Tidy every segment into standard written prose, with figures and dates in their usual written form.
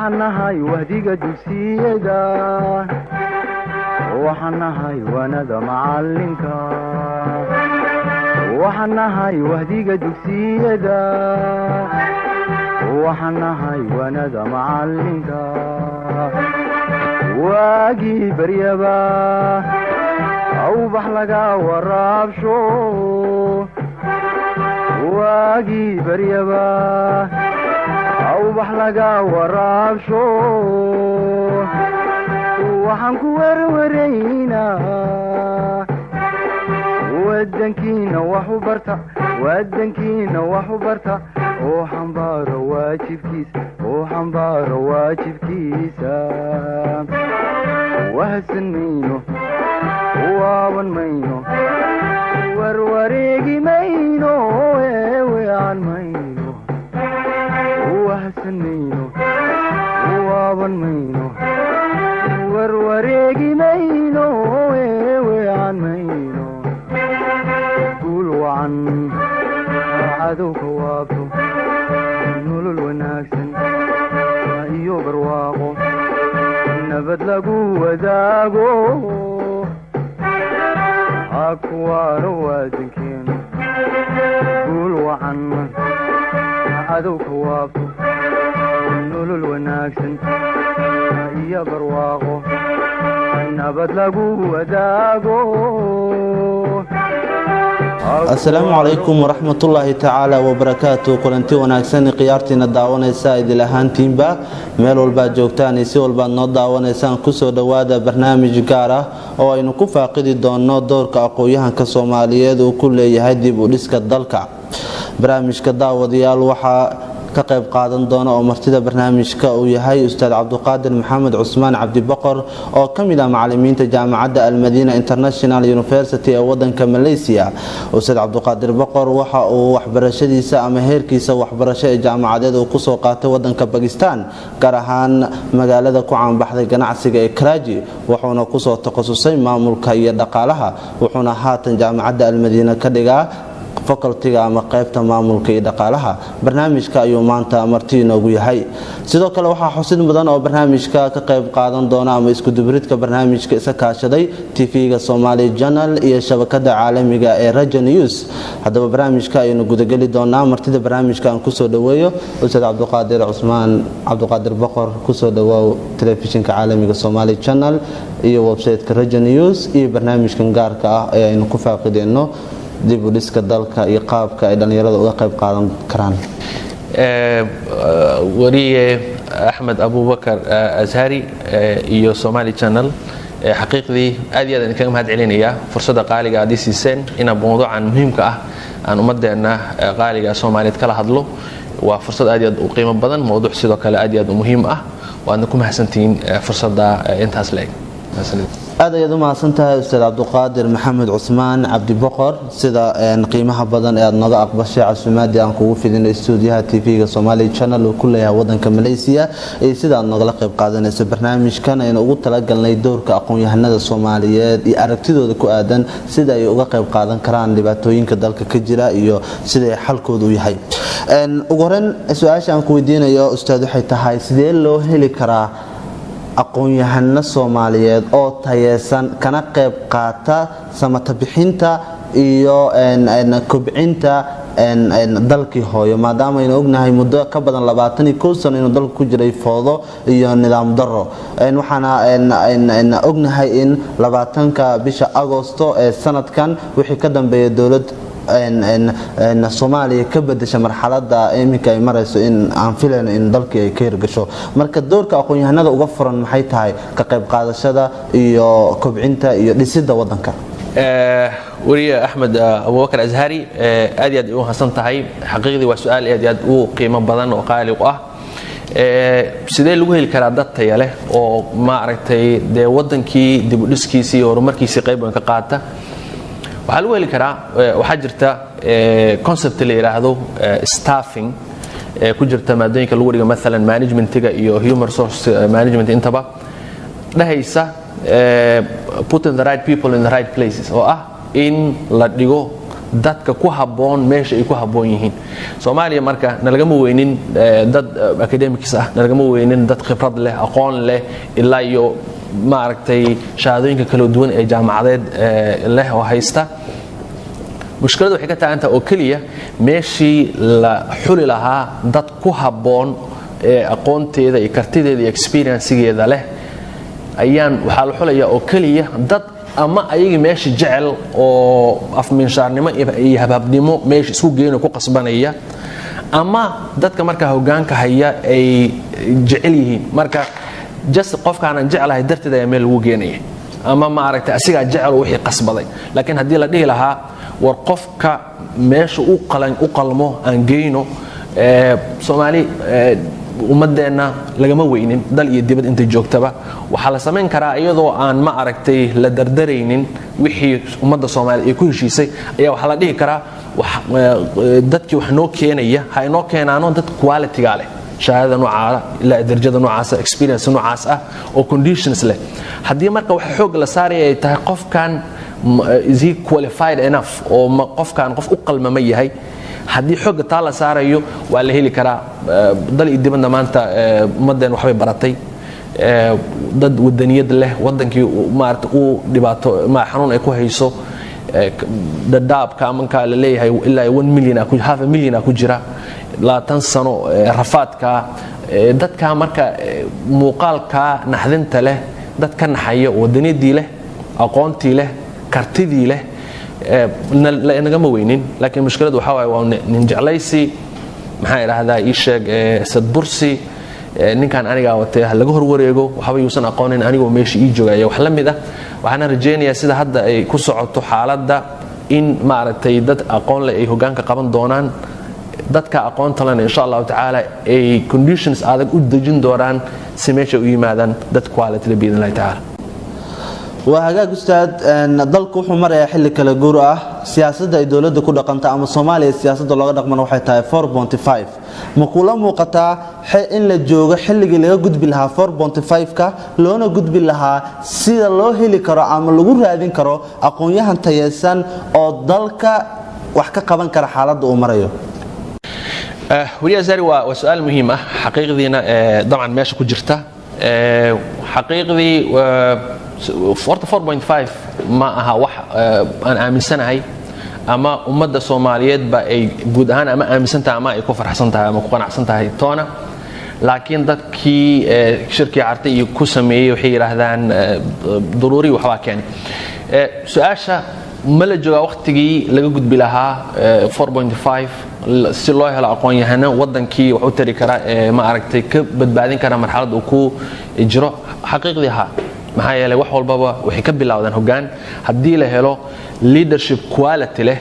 waxanahay wahdiga dugsiyada waxanahay wanada macalinka waxanahay wahdiga dugsiyada waxanahay wanada macalinka waagii baryaba awbax laga waraabsho waagii baryaba awbax laga waraabsho waxaan ku warwaraynaa wadankiina wax u barta oo xambaaro waajibkiisa wahsan mayno waaban mayno warwareegi mayno weecan mayno wahsan mayno waaban mayno warwareegi mayno weecan mayno guul wacan cadowka waabto nolol wanaagsan iyo barwaaqo nabad lagu wadaago hakuwaaro waadankeenu guul wacan cadowka waabto nolol wanaagsan iyo barwaaqo nabad lagu wadaago. السلام عليكم ورحمة الله تعالى وبركاته. كلنتي وناكسن قيارتنا داوانيسا إذا لهانتينبا ميل والبا جوكتاني سي والبا نود داوانيسان كسو دوادا برنامج قارة oo aynu ku faaqidi doono doorka aqooyahanka Soomaaliyeed oo ku leeyahay dib u dhiska dalka. barnaamijka daawadayaal waxa ka qayb qaadan doona oo martida barnaamijka uu yahay Ustaad Cabduqaadir Maxamed Cusmaan Cabdi Boqor oo kamid ah macallimiinta jaamacadda Al-Madina International University ee wadanka Malaysia. Ustaad Cabduqaadir Boqor waxa uu waxbarashadiisa ama heerkiisa waxbarasho ee jaamacadeed uu ku soo qaatay wadanka Pakistan gaar ahaan magaalada ku caanbaxday ganacsiga ee Karachi wuxuuna ku soo takhasusay maamulka iyo dhaqaalaha wuxuuna haatan jaamacadda Al-Madina ka dhigaa facultyga ama qaybta maamulka iyo dhaqaalaha. barnaamijka ayuu maanta marti inoogu yahay. sidoo kale waxaa xusid mudan oo barnaamijka ka qayb qaadan doona ama isku dubridka barnaamijka isa kaashaday TV-ga Somali Channel iyo shabakada caalamiga ee Raja News. haddaba barnaamijka aynu gudagali doonaa martida barnaamijka aan ku soo dhaweeyo Ustaad Cabduqaadir Cusmaan Cabduqaadir Boqor ku soo dhawaaw telefishinka caalamiga Somali Channel iyo website-ka Raja News iyo barnaamijkan gaarka ah ee aynu ku faaqideyno dib u dhiska dalka iyo qaabka ay dhalinyarada uga qayb qaadan karaan. wariye Axmed Abubakar Azhari iyo Somali Channel xaqiiqdii aad iyo aad kaga mahad celinaya fursada qaaliga ah siiseen in mowduucan muhiimka ah aan ummadeena qaaliga Soomaaliyeed kala hadlo. waa fursad aad iyo aad u qiimo badan mowduuc sidoo kale aad iyo aad u muhiim ah waana ku mahadsantiin fursada intaas leeg. aad ayaad u mahadsantahay Ustaad Cabduqaadir Maxamed Cusmaan Cabdi Boqor sida qiimaha badan ee aad naga aqbashay casuumaadii aan kugu fidinay stuudiyaha TV-ga Somali Channel oo ku leeyahay wadanka Malaysia ee sida aad naga qayb qaadanayso barnaamijkan aynu ugu talagalnay doorka aqoon-yahanada Soomaaliyeed iyo aragtidooda ku aadan sida ay uga qayb qaadan karaan dhibaatooyinka dalka ka jira iyo sida ay xalkoodu yahay. ugu horreyn su'aasha aan ku weydiinayo Ustaad waxay tahay sidee loo heli karaa aqoon-yahano Soomaaliyeed oo tayeesan kana qayb qaata samata bixinta iyo kobcinta dalkii hooyo maadaama aynu ognahay muddo ka badan 21 sano inuu dalku ku jiray foodo iyo nidaam darro. waxaana ognahay in 20ka bisha Agoosto ee sanadkan wixii ka dambeeyay dawlad Soomaaliya ka bedesha marxaladda iminka ay marayso in aan filayno in dalkii ay ka hirgasho. marka doorka aqoon-yahanada uga furan maxay tahay ka qayb qaadashada iyo kobcinta iyo dhisidda wadanka. wariye Axmed Abubakar Azhari aad iyo aad u hasan tahay xaqiiqdii waa su'aal aad iyo aad u qiimo badan oo qaali ah. sidee lagu heli karaa dad tayo leh oo ma aragtay de wadankii dib u dhiskiisa iyo horumarkiisa qayb weyn ka qaata. waxaa lagu heli karaa waxaa jirta concept la yiraahdo staffing ku jirta maadooyinka lagu dhigo maalan managementiga iyo human resource management intaba dhahaysa putting the right people in the right places oo ah in la dhigo dadka ku habboon meesha ay ku habboon yihiin Soomaaliya marka nalagama weynin dad academics ah nalagama weynin dad khibrad leh aqoon leh ilaa iyo maaragtay shahaadooyinka kala duwan ee jaamacadeed leh oo haysta mushkiladu waxay ka taaganta oo kaliya meeshii la xuli lahaa dad ku habboon aqoonteeda iyo kartideeda iyo experience-geeda leh ayaan waxa la xulaya oo kaliya dad ama ayaga meesha jecel oo afminshaarnimo iyo hababnimo meesha isku geeyno ku qasbanaya ama dadka marka hoggaanka haya ay jecel yihiin marka just qofkaan jecelahay darteed ayaa meel lagu geenaya ama ma aragtay asiga jecel wixii qasbaday laakiin hadii la dhihi lahaa war qofka meesha u qalmo aan geeyno Soomaali ummadeena lagama weynin dal iyo dibad inta joogtaba waxa la sameyn karaa iyadoo aan ma aragtay la dardareynin wixii ummadda Soomaali ay ku heshiisay ayaa waxa la dhihi karaa dadkii wax noo keenaya ha inoo keenaano dad quality ga leh shahaada noocaada ila darajada noocaasa experience noocaas ah oo conditions leh hadii marka wax xoog la saaraya ay tahay qofkan is he qualified enough oo qofkan qof u qalmama yahay hadii xoog taa la saarayo waa la heli karaa dal idibada maanta ummadeen waxbay baratay dad wadaniyad leh wadankii maarta uu dhibaato ma xanuun ay ku hayso dadaabka amanka la leeyahay ilaa 1 milyan ku half a million ku jira 20 sano rafaadka dadka marka muuqaalka naxdinta leh dadka naxaya wadaniyadii leh aqoontii leh kartidii leh nagama weynin laakiin mushkiladu waxa waay waa nin jeclaysi maxaa yiraahdaa ii sheeg sad bursi ninkan aniga watay laga hor wareego waxba yuusan aqoonin aniga meesha ii joogaya wax la mid ah waxaan rajeynayaa sida hadda ay ku socoto xaaladda in maaragtay dad aqoon leh ay hoggaanka qaban doonaan dadka aqoonta leh insha Allah taala ay conditions adag u dejin doonaan si meesha u yimaadaan dad quality leh biidin Allah taala وهاجا أستاذ dalku wuxuu marayaa xilli kala guur ah siyaasadda ay dawladda ku dhaqanta ama Soomaaliya siyaasadda looga dhaqmano waxay tahay 4.5 ma kula muuqataa in la joogo xilligii laga gudbi lahaa 4.5 ka loona gudbi lahaa sida loo heli karo ama lagu raadin karo aqoon-yahan tayeysan oo dalka wax ka qaban kara xaaladda uu marayo wariya Zari waa su'aal muhiim ah xaqiiqdiina dabcan meesha ku jirta xaqiiqdii 4.5 ma aha wax aan aaminsanahay ama ummadda Soomaaliyeed ba ay guud ahaan ama aaminsantahay ama ay ku faraxsantahay ama ku qanacsantahay toona laakiin dadkii shirkii cartay iyo ku sameeyay waxay yiraahdaan daruuri waxa keenay su'aasha ma la jooga waqtigii laga gudbi lahaa 4.5 si loo helo aqoon-yahano wadankii wax u tari kara ma aragtay ka badbaadin kara marxalad uu ku jiro xaqiiqdii maxaa yeelay wax walbaba waxay ka bilowdaan hoggaan hadii la helo leadership quality leh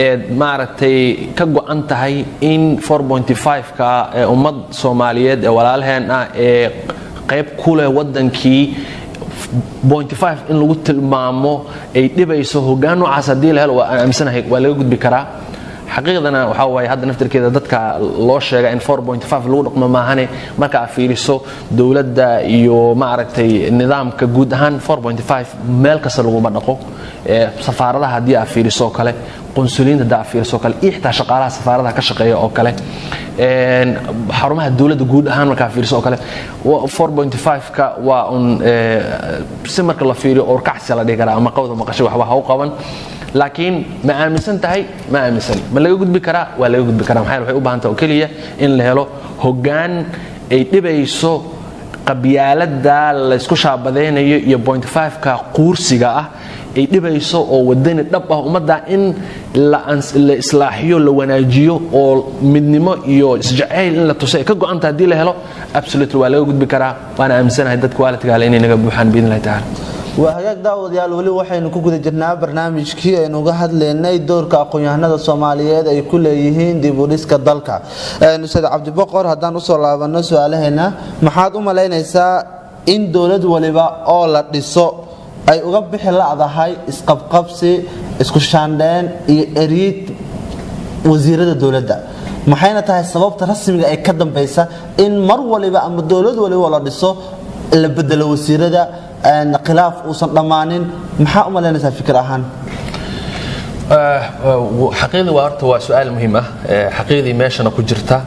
ee maaragtay ka go'an tahay in 4.5 ka ummad Soomaaliyeed ee walaalaheen ah ee qayb ku leh wadankii 0.5 in lagu tilmaamo ay dhibayso hoggaan noocaas hadii la helo waa aaminsanahay waa laga gudbi karaa xaqiiqdana waxa way hadda naftirkeeda dadka loo sheegay in 4.5 lagu dhaqmo maahane marka aad fiiriso dawladda iyo ma aragtay nidaamka guud ahaan 4.5 meel kasta lagu dhaqo safaaradaha hadii aad fiiriso kale qonsuliinta hadii aad fiiriso kale ixtaa shaqaalaha safaaradaha ka shaqeeya oo kale xarumaha dawladda guud ahaan marka aad fiiriso kale 4.5 ka waa si marka la fiiriyo oo kacsi la dhigi kara ama qowda maqashay waxba ha u qaban laakiin ma aaminsan tahay ma aaminsan ma laga gudbi karaa waa laga gudbi karaa maxay waxay u baahan tahay oo kaliya in la helo hoggaan ay dhibayso qabyaalada la isku shaabadeynayo iyo 0.5 ka quursiga ah ay dhibayso oo wadani dhab ah ummadda in la islaaxiyo la wanaajiyo oo midnimo iyo isjacayl in la tusay ka go'anta hadii la helo absolutely waa laga gudbi karaa waana aaminsanahay dad quality ga leh inay naga buuxaan biidin Allah taala وهاجاك داود يا لولي waxaynu ku guda jirnaa barnaamijkii aynu uga hadlaynay doorka aqoon-yahanada Soomaaliyeed ay ku leeyihiin dib u dhiska dalka Ustaad Cabdi Boqor hadaan u soo laabano su'aalaheena maxaad u maleynaysaa in dawlad waliba oo la dhiso ay uga bixi laadahay isqabqabsi isku shaandeen iyo eriid wasiirada dawladda maxayna tahay sababta rasmiga ay ka dambaysa in mar waliba ama dawlad waliba la dhiso la bedelo wasiirada khilaaf uusan dhamaanin maxaa u maleynaysaa fikir ahaan xaqiiqdii waa horta waa su'aal muhiim ah xaqiiqdii meeshana ku jirta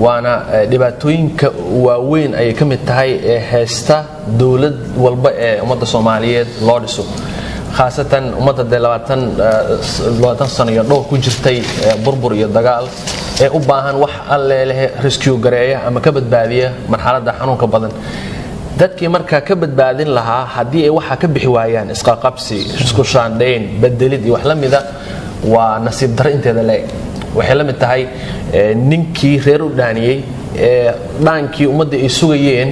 waana dhibaatooyinka waaweyn ay ka mid tahay ee haysta dawlad walba ee ummadda Soomaaliyeed loo dhiso khaasatan ummadda 20 sano iyo dhowr ku jirtay burbur iyo dagaal ee u baahan wax alle leh rescue gareeya ama ka badbaadiya marxaladda xanuunka badan dadkii marka ka badbaadin lahaa hadii ay waxa ka bixi waayaan isqa qabsi isku shaandeen bedelid iyo wax la mida waa nasiib dar inteeda leey waxay la mid tahay ninkii reer u dhaaniyay dhaankii ummadda ay sugayeen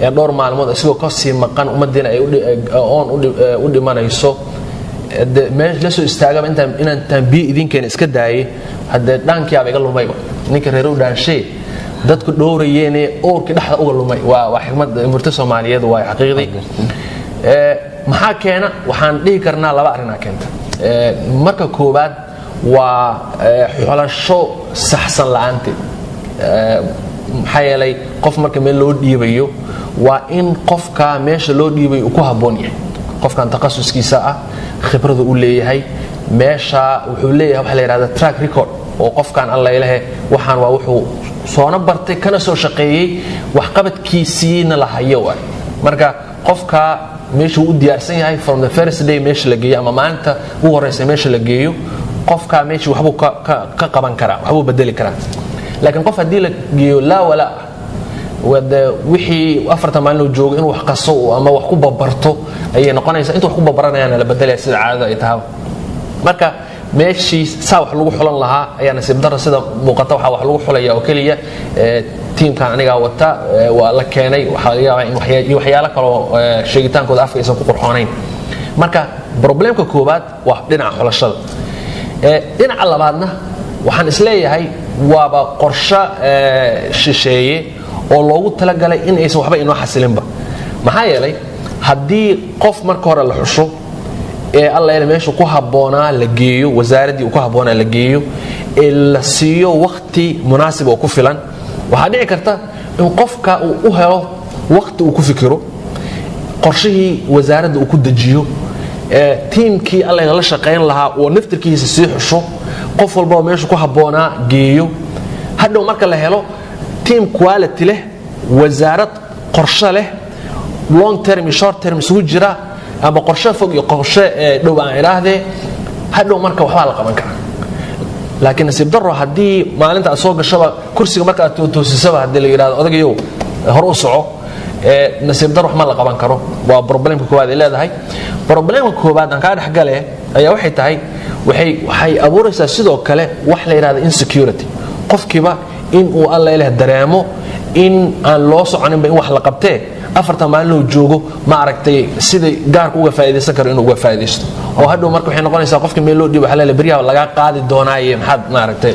ee dhowr maalmood isagoo ka sii maqan ummadina ay u dhimanayso meesh la soo istaagaba inaan tanbiih idinkeen iska daayay hadda dhaankii aad iga lumay ninka reer u dhaanshay dadku dhowrayeen oorki dhaxda uga lumay waa xigmad murti Soomaaliyeed waa xaqiiqdi maxaa keena waxaan dhihi karnaa laba arin keenta marka koobaad waa xulasho saxsan la'aante maxaa yeelay qof marka meel loo dhiibayo waa in qofka meesha loo dhiibay uu ku haboon yahay qofkan takhasuskiisa ah khibradu u leeyahay meesha wuxuu leeyahay wax la yiraahdo track record oo qofkan alla ilahay waxaan waa wuxuu soona bartay kana soo shaqeeyay wax qabadkiisiina la hayo marka qofka meesha uu diyaarsan yahay from the first day meesha la geeyo ama maalinta ugu horeysa meesha la geeyo qofka meesha waxbu ka qaban kara waxbu bedeli kara laakiin qof hadii la geeyo la wala wada wixii afarta maalin joogo inuu wax qaso ama wax ku babarto ay noqonaysa intuu wax ku babaranayaan la bedelay sida caadada ay tahay marka meeshii saa wax lagu xulan lahaa ayaa nasiib darro sida muuqata waxa wax lagu xulaya oo kaliya teamkan aniga wata waa la keenay waxa laga yaabaa in waxyaalo kale oo sheegitaankooda afka aysan ku qurxoonayn marka problemka koobaad waa dhinaca xulashada dhinaca labaadna waxaan isleeyahay waaba qorshe shisheeye oo loogu talagalay in aysan waxba inoo xasilinba maxaa yeelay haddii qof marka hore la xusho ee alla ilaa meesha ku haboonaa la geeyo wasaaradii ku haboonaa la geeyo ee la siiyo waqti munaasib oo ku filan waxa dhici karta in qofka uu u helo waqti uu ku fikiro qorshihii wasaaradda uu ku dajiyo teamkii alla la shaqeyn lahaa oo naftirkiisa sii xusho qof walba meesha ku haboonaa geeyo hadhow marka la helo team quality leh wasaarad qorshe leh long term iyo short term isugu jira ama qorshe fog iyo qorshe dhow aan iraahdee hadhow marka waxba la qaban karaa laakiin nasiib darro hadii maalinta soo gashaba kursiga marka aad toosisaba hadii la yiraahdo odagiyo hor u soco nasiib darro wax ma la qaban karo waa problemka koowaad ee leedahay problemka koowaad aan ka dhaxgalay ayaa waxay tahay waxay abuuraysaa sidoo kale wax la yiraahdo insecurity qofkiiba in uu alla ilaahay dareemo in aan loo soconinba in wax la qabtee afarta maalin uu joogo ma aragtay sida gaarku uga faa'iideysan karo inuu uga faa'iideysto oo hadhow marka waxay noqonaysaa qofka meel loo dhibo xalal bariyaha laga qaadi doonaaye maxad ma aragtay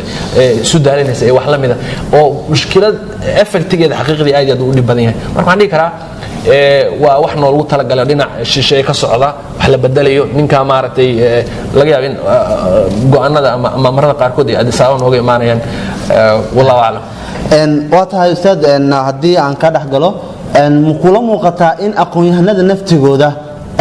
sudaalinaysa ee wax la mid ah oo mushkilad effectigeeda xaqiiqdii aad u dhib badan yahay marka waxaan dhihi karaa waa wax noolagu talagalay dhinac shisheeye ka socda wax la bedelayo ninka ma aragtay laga yaabo in go'aanada ama marada qaarkood ay adisaabo nooga imaanayaan wallahu a'lam waa tahay ustaad haddii aan ka dhaxgalo kula muuqataa in aqoon-yahanada naftigooda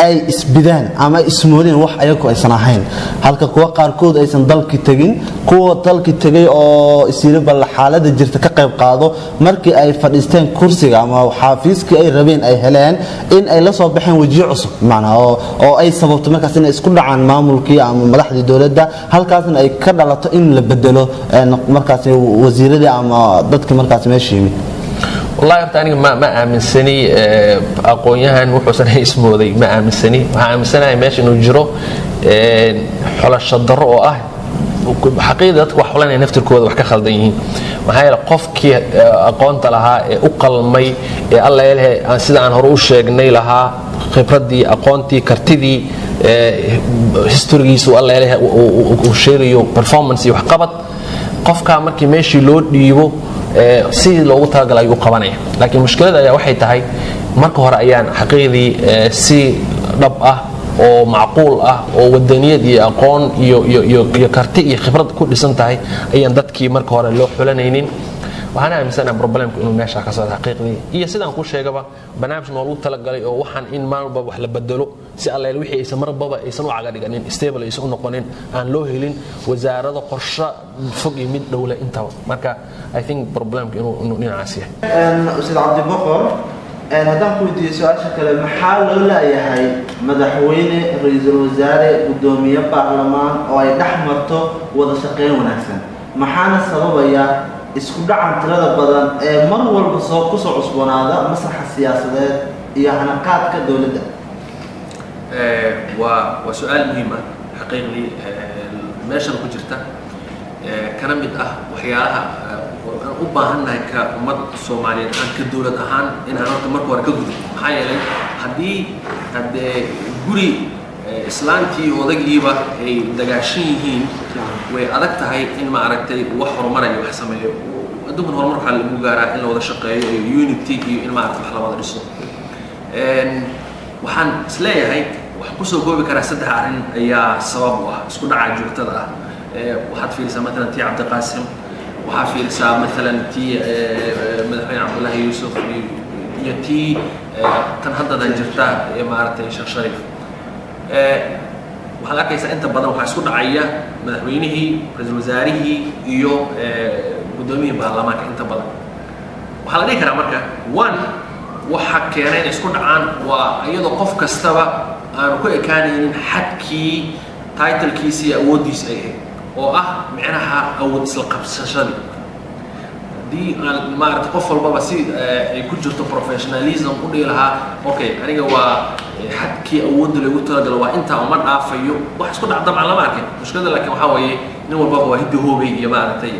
ay isbidaan ama ismoodeen wax ayagu aysan ahayn halka kuwa qaarkood aysan dalki tagin kuwa dalki tagay oo isirba xaaladda jirta ka qayb qaado markii ay fadhiisteen kursiga ama xafiiskii ay rabeen ay heleen in ay la soo baxeen wajiyo cusub macna oo ay sababto markaas in isku dhacaan maamulkii ama madaxdii dawladda halkaasna ay ka dhalato in la bedelo markaas wasiiradii ama dadkii markaas meesha yimid والله أنا ما آمن سني أقوياء وحسن اسمه ما آمن سني وآمن سنة ماشي إنه جرو حول الشدر حقيقة وحولنا نفتر كود وحكي خالدين وهاي القف كي أقونت لها أقل مي الله يله عن سيد عن هروش جني لها خبرتي أقونتي كرتدي هيستوريس والله يله وشيريو performance وحقبت قف كامر كي ماشي لود يبو si loogu talagalay uu qabanaya laakiin mushkilada ayaa waxay tahay marka hore ayaan xaqiiqdii si dhab ah oo macquul ah oo wadaniyad iyo aqoon iyo karti iyo khibrad ku dhisan tahay ayaan dadkii marka hore loo xulanaynin waxaan aaminsanahay problemku inuu meesha ka socdo xaqiiqdii iyo sidaan ku sheegaba barnaamij noolu tala galay oo waxaan in maalba wax la bedelo si alla wixii aysan marba aysan u caga dhiganin stable aysan u noqonin aan loo helin wasaarada qorshe fog iyo mid dawla inta marka I think problemku inuu dhinacaas yahay Ustaad Cabdi Boqor haddaan ku weydiiyo su-aasha kale maxaa loo leeyahay madaxweyne ra'iisul wasaare gudoomiye baarlamaan oo ay dhex marto wada shaqeyn wanaagsan maxaana sababaya isku dhacan tirada badan ee mar walba ku soo cusboonaada masraxa siyaasadeed iyo hanaqaadka dawladda waa su'aal muhiim ah xaqiiqdii meeshan ku jirta kana mid ah waxyaalaha aan u baahannahay ka ummad Soomaaliyeed aan ka dawlad ahaan in aan horta marka hore ka gudubno maxaa yeelay haddii guri islaantii odagiiba ay dagaashan yihiin way adag tahay in ma aragtay wax horumarayo wax sameeyo adduunka horumar waxa lagu gaaraa in la wada shaqeeyo iyo unity iyo in ma aragtay wax la wada dhiso waxaan isleeyahay wax ku soo goobi karaa saddex arrin ayaa sabab u ah isku dhaca joogtada ah waxaad fiirisaa مثلا tii Cabdi Qaasim waxaa fiirisaa مثلا tii madaxweyne Cabdullaahi Yuusuf iyo tii tan hadda jirta ee maaragtay Sheekh Shariif waxaad arkaysaa inta badan waxaa isku dhacaya madaxweynihii ra'iisul wasaarihii iyo gudoomiyihii baarlamaanka inta badan waxaa la dhihi karaa marka waxa keenay isku dhacaan waa iyadoo qof kastaba aan ku ekaanaynin xadkii title-kiisa iyo awoodiisa ay oo ah macnaha awood isla qabsashadii haddii aan maaragtay qof walbaba si ay ku jirto professionalism u dhihi lahaa okay aniga waa xadkii awoodda lagu talagalo waa intaa uma dhaafayo wax isku dhac dabcan lama arkin mushkilada laakiin waxaa weeye nin walbaba waa hiddi hoobay iyo maaragtay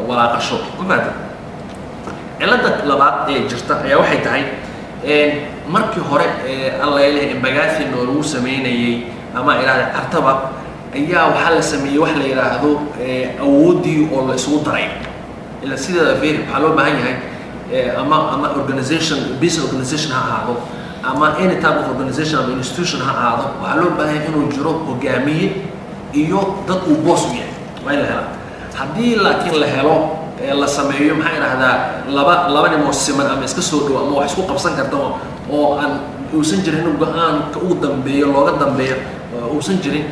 walaaqasho ma fahamta cilada labaad ee jirta ayaa waxay tahay markii hore alla ilaahay embagaasi noo lagu sameeyay ama ilaahay artaba ayaa waxa la sameeyay wax la yiraahdo awoodii oo la isugu daray ila sida veer waxa loo baahan yahay ama organization business organization ha ahaado ama any type of organization or institution ha ahaado waxa loo baahan yahay inuu jiro hogaamiye iyo dad uu boss u yahay waa la helaa haddii laakiin la helo la sameeyo maxay raahdaa laba nin oo siman ama iska soo dhow ama wax isku qabsan karta oo aan uusan jirin go'aan ka ugu dambeeyo looga dambeeyo uusan jirin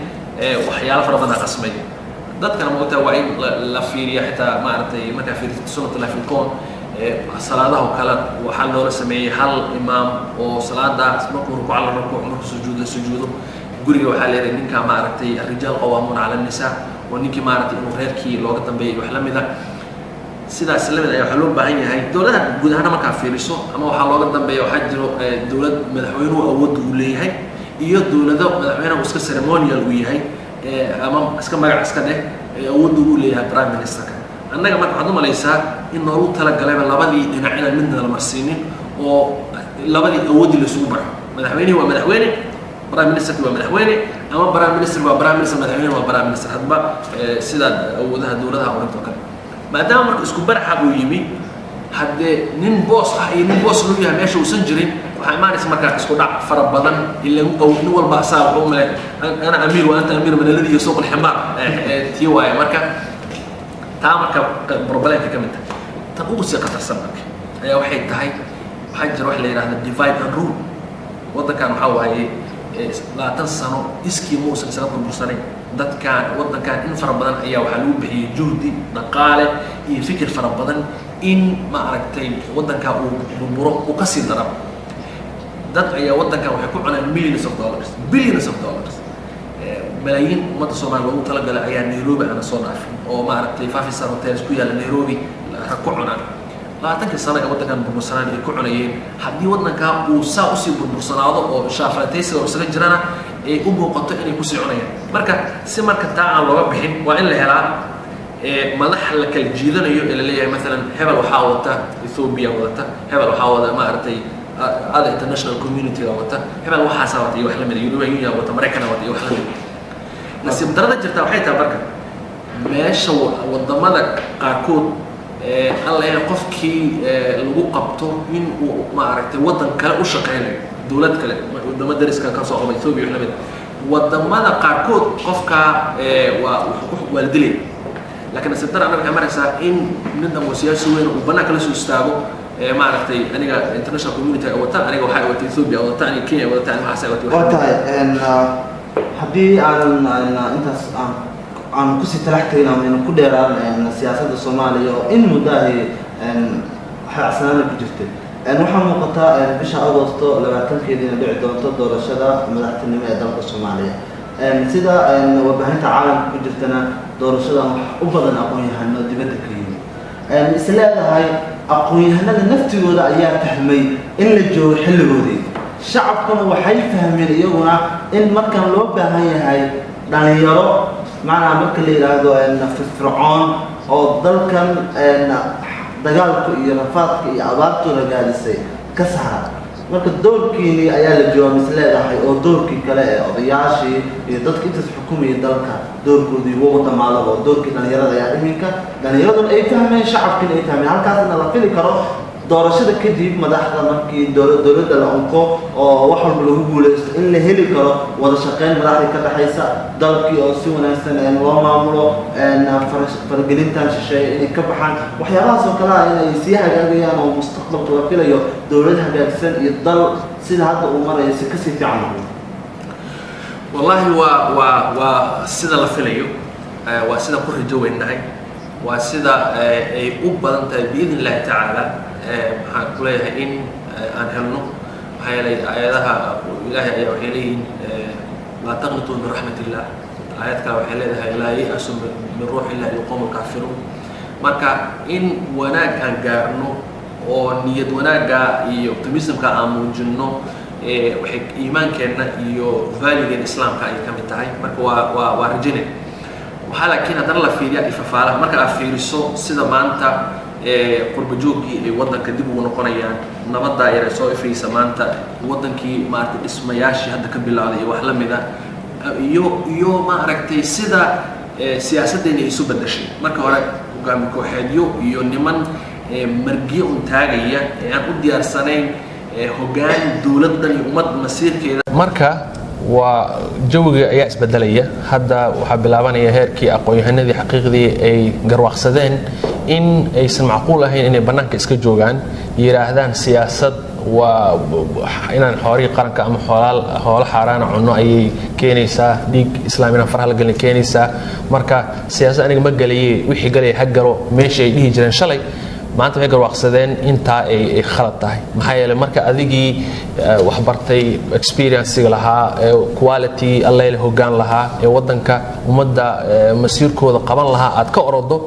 waxyaalo fara badan qasmay dadkana moogta waa in la fiiriyo xitaa maaragtay marka fiiriyo sunnada la filkoon salaadaha kala waxa loo sameeyay hal imaam oo salaada markuu rukuuc la rukuuc markuu sujuudo guriga waxa leeyahay ninka maaragtay rijaal qawaamun ala nisaa oo ninkii maaragtay inuu reerkii looga dambeeyo wax la mid ah sidaas la mid ah waxa loo baahan yahay dawladda guud ahaan marka fiiriso ama waxa looga dambeeyo waxa jiro dawlad madaxweynuhu awood u leeyahay iyo dawladda madaxweynaha iska ceremonial u yahay ama iska magac iska dheh awood u leeyahay prime minister annaga marka waxaad u malaysaa in noolu tala galay labadii dhinac inaan midna la marsiinin oo labadii awood la isugu baro madaxweynuhu waa madaxweyne prime minister waa madaxweyne ama prime minister waa prime minister madaxweynuhu waa prime minister hadba sida awoodaha dawladaha oranto kale maadaama marka isku baraxa uu yimi haddee nin boss ah iyo nin boss loo yahay meesha uusan jirin waxaa imaanaysa markaa isku dhac fara badan ilaa nin walba asaa wuxuu malay ana amiir wa anta amiir madaladiyo suuq alximaar tii waaye marka taa marka problemka ka mid tahay tan ugu sii qatarsan marka ayaa waxay tahay waxaa jira wax la yiraahdo divide and rule waddankan waxaa waaye 20 sano iskii muusan isaga burbursanay dadkan waddankan in fara badan ayaa waxa lagu bixiyay juhdi dhaqaale iyo fikir fara badan in ma aragtay waddanka uu burburo uu ka sii daro dad ayaa waddankan waxay ku cunaan billions of dollars malaayiin ummadda Soomaaliya loogu talagalay ayaa Nairobi ana soo dhaafay oo ma aragtay 5 star hotels ku yaala Nairobi ku cunaan 20 sano ee waddankan burbursanaan ay ku cunayeen haddii waddanka uu saa u sii burbursanaado oo shaafataysiga oo isaga jirana ay u muuqato inay ku sii cunayaan marka si marka taa aan looga bixin waa in la helaa madax la kala jiidanayo ee la leeyahay مثلا hebel waxaa wata Ethiopia wata hebel waxaa wada ma aragtay other international community wata hebel waxaa wata iyo wax la mid ah European Union wata Mareykan wata iyo wax la mid nasiib darada jirta waxay tahay marka meesha wadamada qaarkood alla yahay qofkii lagu qabto in uu ma aragtay waddan kale u shaqeynayo dawlad kale wadamada dariska ka soo qabay Ethiopia wax la mid wadamada qaarkood qofka waa dilay laakiin sidar anaga waxay maraysaa in nidaam siyaasi weyn uu banaanka la soo istaago maaragtay aniga international community ay wata aniga waxay wata Ethiopia wata aniga Kenya wata aniga waxay wata haddii aan intaas aan ku sii talaxtayna ama ku dheeraan siyaasadda Soomaaliya oo in muddahay xaasana ku jirtay waxaa muuqataa bisha Agoosto 20-keedina dhici doonto doorashada madaxtinimo ee dalka Soomaaliya sida warbaahinta caalamka ku jirtana doorashada u badan aqoon-yahano dibadda ka yimid isleedahay aqoon-yahanada naftigooda ayaa fahmay in la joogo xilligoodii shacabkuna waxay fahmeen iyaguna in markan loo baahan yahay dhalinyaro macnaha marka la yiraahdo firfircoon oo dalkan dagaalku iyo rafaadka iyo abaartooda gaadisay ka saara marka doorkiini ayaa la joogaa misleedahay oo doorkii kale ee odayaashii iyo dadka intaas xukumayay dalka doorkoodii ugu dhamaadaba oo doorkii dhalinyarada ayaa iminka dhalinyaraduna ay fahmeen shacabkiina ay fahmeen halkaasna la fili karo doorashada kadib madaxda markii dowladda la unko oo wax walba lagu guuleysto in la heli karo wada shaqeyn madaxda ka dhaxaysa dalkii oo si wanaagsan loo maamulo faragelintan shisheeye inay ka baxaan waxyaabahaas oo kale ah inay sii hagaagayaan oo mustaqbalka la filayo dowlad hagaagsan iyo dal sida hadda uu marayo si kasii fiican wallahi waa sida la filayo waa sida ku rajo weynahay waa sida ay u badan tahay biidn illaahi tacaala waxaan ku leeyahay in aan helno maxaa yeelay aayadaha ilaahay ayaa waxay leeyihiin laa taqnatuu min raxmatillah aayad kale waxay leedahay laa ya'asu min ruuxi illahi alqawmu alkaafiruun marka in wanaag aan gaarno oo niyad wanaagga iyo optimismka aan muujinno waxay iimaankeenna iyo valuegeena islaamka ay ka mid tahay marka waa rajine waxaa laakiin haddana la fiiriyaa ifafaalaha marka aad fiiriso sida maanta qurba joogii ay waddanka dib ugu noqonayaan nabadda yar ee soo ifaysa maanta waddankii maaragtay dhismayaashii hadda ka bilowday iyo wax la mid ah iyo maaragtay sida siyaasaddeena isu beddeshay marka hore hogaami kooxeedyo iyo niman margiyo un taagaya ee aan u diyaarsanayn hoggaan dowladdan iyo ummad masiirkeeda marka waa jawiga ayaa isbedelaya hadda waxaa bilaabanaya heerkii aqoon-yahanadii xaqiiqdii ay garwaaqsadeen in aysan macquul ahayn inay bannaanka iska joogaan yiraahdaan siyaasad waa inaan xoolihii qaranka ama xoolo xaaraana cunno ayay keenaysaa dhiig islaamina faraha la gelin keenaysaa marka siyaasad aniga ma galayay wixii galaya ha galo meeshii ay dhihi jireen shalay maanta waxay garwaaqsadeen intaa ay khalad tahay maxaa yeelay marka adigii waxbartay experiencega lahaa quality alleyl hoggaan lahaa ee waddanka ummadda masiirkooda qaban lahaa aad ka orodo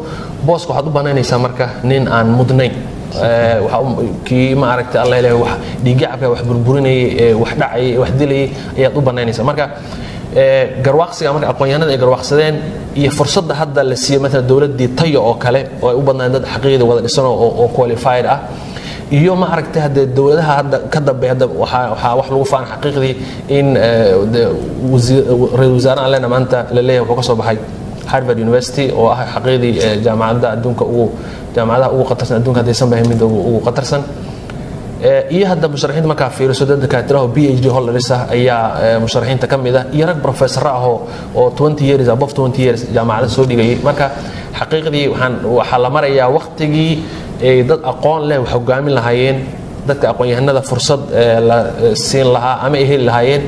booska waxaad u banaynaysaa marka nin aan mudnayn kii ma aragtay alleyl wax dhiigacabka wax burburinayay wax dhacayay wax dilayay ayaad u banaynaysaa marka garwaaqsiga marka aqoon-yahanada ay garwaaqsadeen iyo fursadda hadda la siiyay maalan dowladdii tayo oo kale oo ay u badnaan dad xaqiiqda wada dhisan oo qualified ah iyo ma aragtay hadda dowladaha hadda ka dambeeya hadda waxaa wax lagu faan xaqiiqdii in ra-iisul wasaaraha allena maanta la leeyahay wuxuu ka soo baxay Harvard University oo ah xaqiiqdii jaamacadda adduunka jaamacadaha ugu qatarsan adduunka haddaysan bahay mid ugu qatarsan iyo hadda musharaxiinta markaa fiiriso dadka kaatiraha PhD holders ah ayaa musharaxiinta ka mid ah iyo rag professor ah oo 20 years above 20 years jaamacada soo dhigayay marka xaqiiqdii waxaa la marayaa waqtigii ay dad aqoon leh wax hogaamin lahaayeen dadka aqoon-yahanada fursad la siin lahaa ama ay heli lahaayeen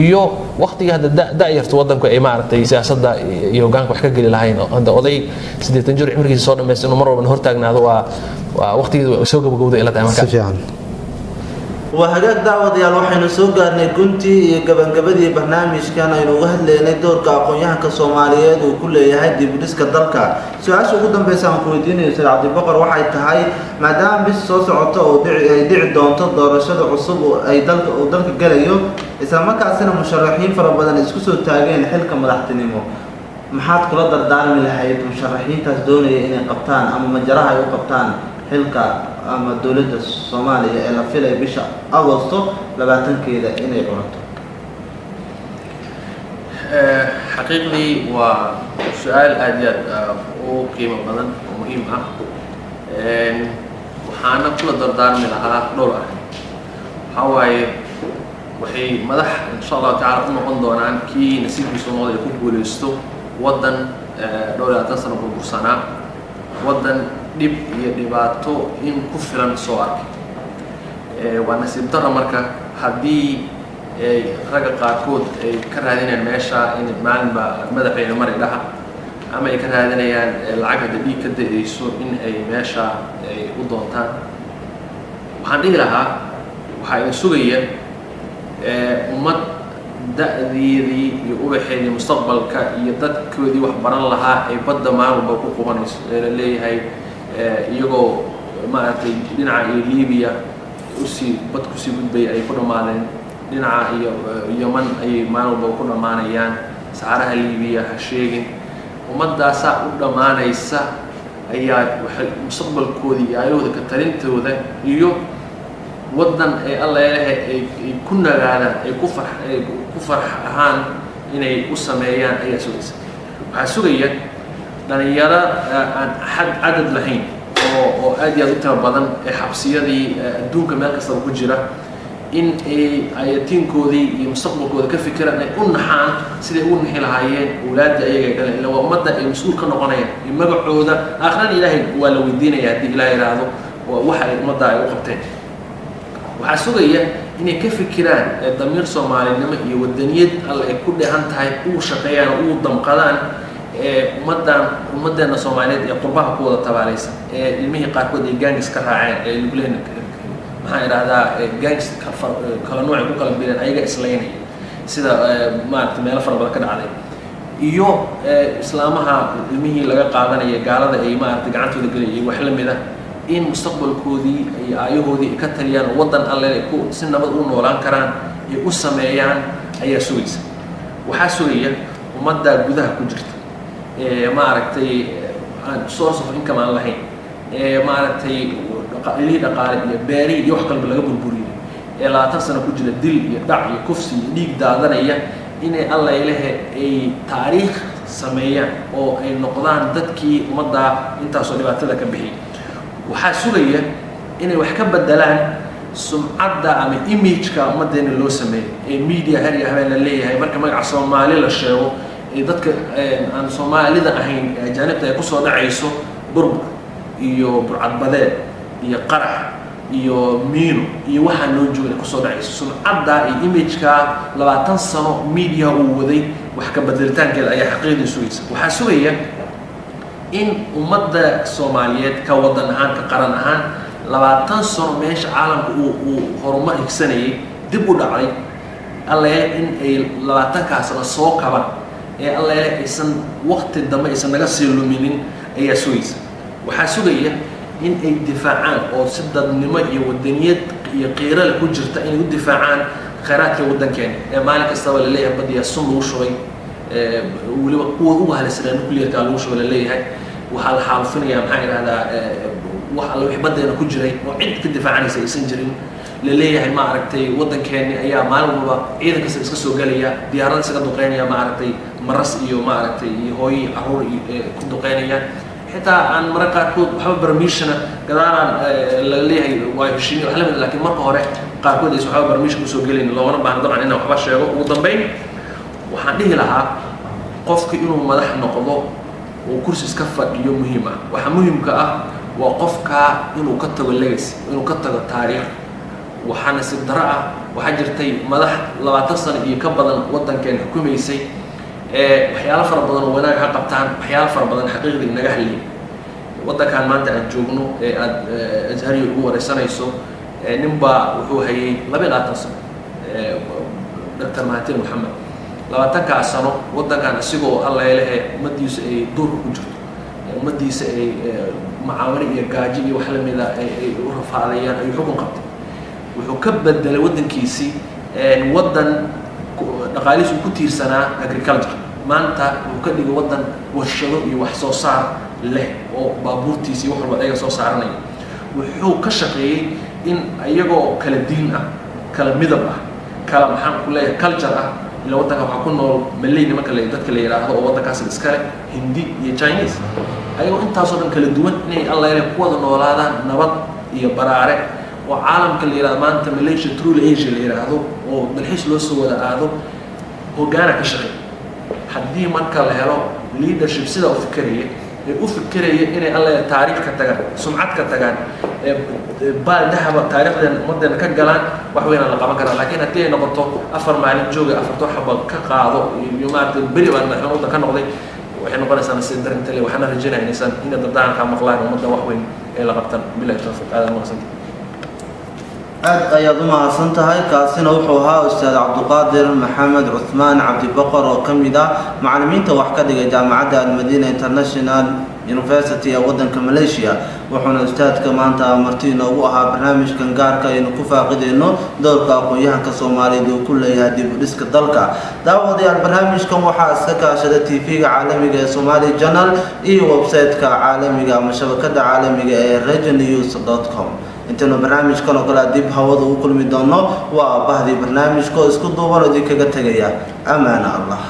iyo waqtigii hadda da'yarta waddanku ay maaragtay siyaasadda iyo hoggaanka wax ka geli lahayn hadda oday 80 jir cimrigiisa soo dhammaystay inuu mar walba hortaagnaado waa waqtigii soo gabagowday ila tahay marka وهجاك دعوة ديال وحين سوقا نكونتي جبنجبدي برنامج كان ينوه لنا دور كأقوياء كصوماليات وكل يهدي بديس كدلكا سؤال شو قدام بيسام كويدين يصير عبد البقر واحد تهاي ما دام بس صوص عطاء ودع دون تدور شد عصب أي دلك جليو إذا ما كاسنا مشرحين فربنا نسكسو تاجين حلك مدحتنيمو محط كل دار من الحياة مشرحين تصدوني إن قبطان أما مجراها يو قبطان حلكا أما الدولة الصومالية إلى فيلا بيشا أغسطو لبعتن كده إنه يقولته حقيقي وسؤال أديات وقيمة بدن ومهمة وحنا كل دردان من لها دولار هواي وحي مدح إن شاء الله تعالى أنه قندونا كي نسيب بسونال يكون بوليستو ودن دولة سنة بربرسانا ودن دب يدباتو إن كفلا سوارك وأنا سبتنا مركا هدي رجع قاركود كرهدين الماشى إن المال ماذا في المر لها أما كرهدين يعني العقد دي كده يسوق إن أي ماشى وضعتان وحندي لها وحين سوريا ومد دأذي يوحي المستقبل كيدت كودي وحبرنا لها يبدأ معه بقوة قوانيس اللي هي يجو ما تدينا ليبيا أسي بدكسي بدبي أي كنا معلن دينا يمن أي معه بقوة معنا يان سعرها ليبيا هالشيء ومد سا ودا معنا يسا أي المستقبل كودي أيوه كترين توده يو ودن الله كنا قاعدة كفر هان إنه يسميان أي سويس هالسورية لأن يرى حد عدد لحين أو أدي أدوتها بدن حبسية دي دون كمال كسر بجرة إن أيتين كودي مستقبل كودي كفكرة إن يكون حان سيد يكون حيل هايين أولاد أي كلام لو مدة المسؤول كنا قنايا المجعودة آخرا إلهي ولو الدين يهدي إلهي هذا وواحد مدة وقتين وحسوقية إن كيف كيران الضمير الصومالي إنما يودنيد الله يكون هان تهاي أو شقيان أو ضمقدان مدة الصوماليات يقربها قوة تبعليس المهي قاركود الجانجس كراعين يقولين محاير هذا جانجس كلا نوع يقول كلا بيرن أيجا إسلامي سيدا ما تميل فرق كده عليه iyo islaamaha ilmihii laga qaadanaya gaalada ay ma artagaantu galiyay wax la mid ah in mustaqbalkoodii ay ayahoodii ka taliyaan wadan alle ku si nabad u noolaan karaan ay u sameeyaan ayaa sugaysa waxa sugaya ummadda gudaha ku jirta ma aragtay source of income aan lahayn ma aragtay dhaqaale iyo beeri iyo wax kale laga burburiyay 20 sano ku jira dil iyo dhac iyo kufsi iyo dhiig daadanaya إن الله إله أي تاريخ سميع أو أي نقدان ذكي مضى أنت صليبات لك به وحاسوية إن الوحكة بدلان سمعة عم إيميج كمدين اللي سمي الميديا هري هذا اللي هي مركب مع الصومالي للشيء ذاتك عن الصومالي ذا هين جانب تيقصوا دعيسو برب يو برعد بدل يقرح iyo miino iyo waxa loo joogay ku soo dhacayso sumcadda iyo image-ka 20 sano media uu waday wax ka bedelitaankeeda ayaa xaqiiqdii sugaysa waxa sugaya in ummadda Soomaaliyeed ka wadan ahaan ka qaran ahaan 20 sano meesha caalamku uu horumar higsanayay dib u dhacay alla in ay 20 ka sano soo kaban ee alla aysan waqti dambe aysan naga sii luminin ayaa sugaysa waxa sugaya إن أي دفاعان أو سدد نماء يودنيات يقيرة لكجرة إن يدفاعان خيرات يودن كان مالك استوى لليه بدي السم وشوي ولو هو هذا السنة كل يركالو شوي لليه وحال حالفين يا محاير هذا وحال يحبد أنا كجرة وعند كدفاع عن سيسنجرين لليه ما عرفتي ودن كان أيام مال وما إذا كسر قاليا ديارات سكت دقيقة ما عرفتي مرس إيو ما عرفتي هوي أهور كدقيقة حتى عن مرقة كود حب برميشنا كذا اللي هي وايشين وحلم لكن مرقة هراء قاركود يسوع برميش مسوقين لو أنا بعد طبعا إنه حبش وضمبين وحديه لها قفك إنه مدح النقضاء وكرسي سكفة اليوم مهمة وحمهم كأه وقفك إنه كتب الليس إنه كتب التاريخ وحنس الدرعة وحجرتي مدح لو تصل يكبر وطن كان حكومي يسي وحيال فربضان وناك حقبتان وحيال فربضان حقيقي النجاح اللي وده كان ما أنت أجوبنه أزهري هو رسالة يسوع نبى وهو هي ما بيلا تصل دكتور مهاتير محمد لو تكع السنة وده كان سيجو الله يله مديس دور وجود مديس معاوري يجاجي وحلم إذا ورفع عليا يحكم قبض وحكبت دلودن كيسي ودن نقاليس كتير سنة agriculture ما أنت وكذي وطن والشروق يوحصو صار له أو بابورتيسي وحول وعيا صو صارني وحو كشقي إن أيجو كلا دين كلا مذهب كلا محن كله culture اللي وطن كحكونه ملين ما كلا يدك كلا يراه أو وطن كاسل إسكال هندي يا Chinese أيجو أنت أصلاً كلا دوان إن الله يرقوا ذا نولادا نبض يبرارة وعالم كل إيران ما أنت مليش ترول إيج اللي يراهو وبالحيث لو سوى هذا هو جانا كشري حدي من كله هلا leadership sida u fikiraya u fikiraya inay alla taariikh ka tagaan sumcad ka tagaan baal dahaba taariikhdan ummadana ka galaan wax weyn la qaban karaa laakiin haddii ay noqoto afar maalin jooga afarto xabad ka qaado iyo maartay beri baan madaxweynaha ka noqday waxay noqonaysaa nasiib darintale waxaana rajaynaynaa in dadaalka maqlaan ummadda wax weyn ee la qabtan billahi tawfiiq aad ayaad u mahadsan tahay kaasina wuxuu ahaa ustaad cabdiqaadir maxamed cuthmaan cabdibaqar oo ka mid ah macallimiinta wax ka dhigay jaamacadda almadiina international university ee waddanka malaysia wuxuuna ustaadka maanta marti inoogu ahaa barnaamijkan gaarka aynu ku faaqidayno doorka aqoon-yahanka soomaaliyeed uu ku leeyahay dib u dhiska dalka daawadayaal barnaamijkan waxaa iska kaashada tv-ga caalamiga ee somali channel iyo website-ka caalamiga ama shabakada caalamiga ee regionews.com intaynu barnaamijkan oo kale dib hawada u kulmi doono waa bahdii barnaamijka oo isku duuban oo idinkaga tegaya amaana allah